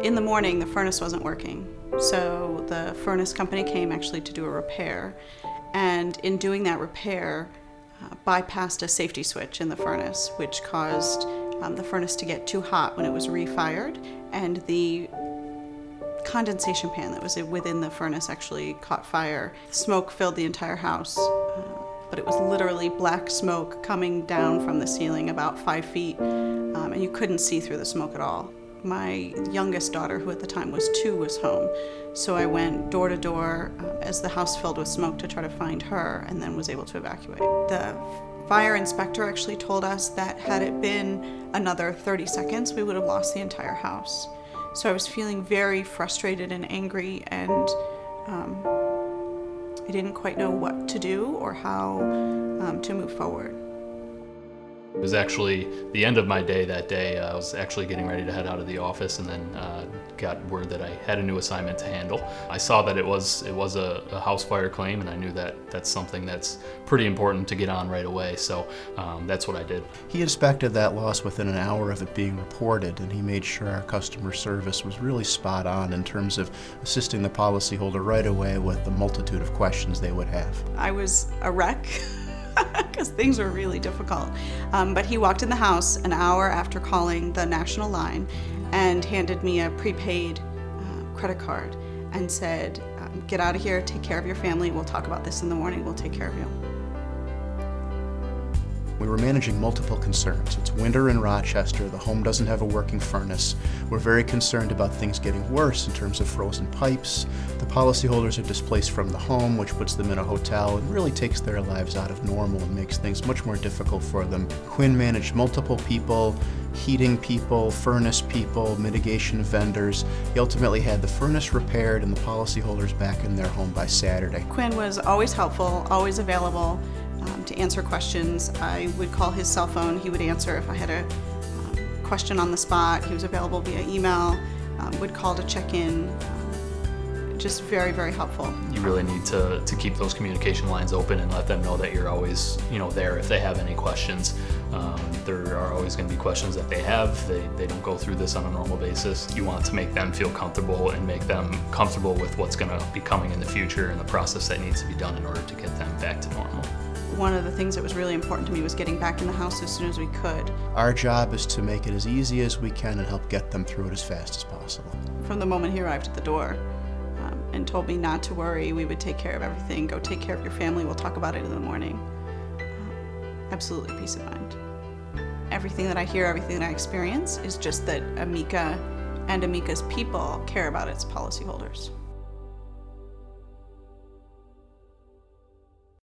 In the morning, the furnace wasn't working, so the furnace company came actually to do a repair, and in doing that repair, bypassed a safety switch in the furnace, which caused the furnace to get too hot when it was refired, and the condensation pan that was within the furnace actually caught fire. Smoke filled the entire house, but it was literally black smoke coming down from the ceiling about 5 feet, and you couldn't see through the smoke at all. My youngest daughter, who at the time was 2, was home, so I went door to door as the house filled with smoke to try to find her, and then was able to evacuate. The fire inspector actually told us that had it been another 30 seconds, we would have lost the entire house. So I was feeling very frustrated and angry, and I didn't quite know what to do or how to move forward. It was actually the end of my day that day. I was actually getting ready to head out of the office, and then got word that I had a new assignment to handle. I saw that it was a house fire claim, and I knew that that's something that's pretty important to get on right away, so that's what I did. He inspected that loss within an hour of it being reported, and he made sure our customer service was really spot on in terms of assisting the policyholder right away with the multitude of questions they would have. I was a wreck. Because things were really difficult. But he walked in the house an hour after calling the national line and handed me a prepaid credit card and said, get out of here, take care of your family, we'll talk about this in the morning, we'll take care of you. We were managing multiple concerns. It's winter in Rochester, the home doesn't have a working furnace. We're very concerned about things getting worse in terms of frozen pipes. The policyholders are displaced from the home, which puts them in a hotel and really takes their lives out of normal and makes things much more difficult for them. Quinn managed multiple people, heating people, furnace people, mitigation vendors. He ultimately had the furnace repaired and the policyholders back in their home by Saturday. Quinn was always helpful, always available to answer questions. I would call his cell phone, he would answer if I had a question on the spot. He was available via email, would call to check in. Just very, very helpful. You really need to keep those communication lines open and let them know that you're always, there if they have any questions. There are always going to be questions that they have. They don't go through this on a normal basis. You want to make them feel comfortable and make them comfortable with what's going to be coming in the future and the process that needs to be done in order to get them back to normal. One of the things that was really important to me was getting back in the house as soon as we could. Our job is to make it as easy as we can and help get them through it as fast as possible. From the moment he arrived at the door and told me not to worry, we would take care of everything, go take care of your family, we'll talk about it in the morning. Absolutely peace of mind. Everything that I hear, everything that I experience is just that Amica and Amica's people care about its policyholders.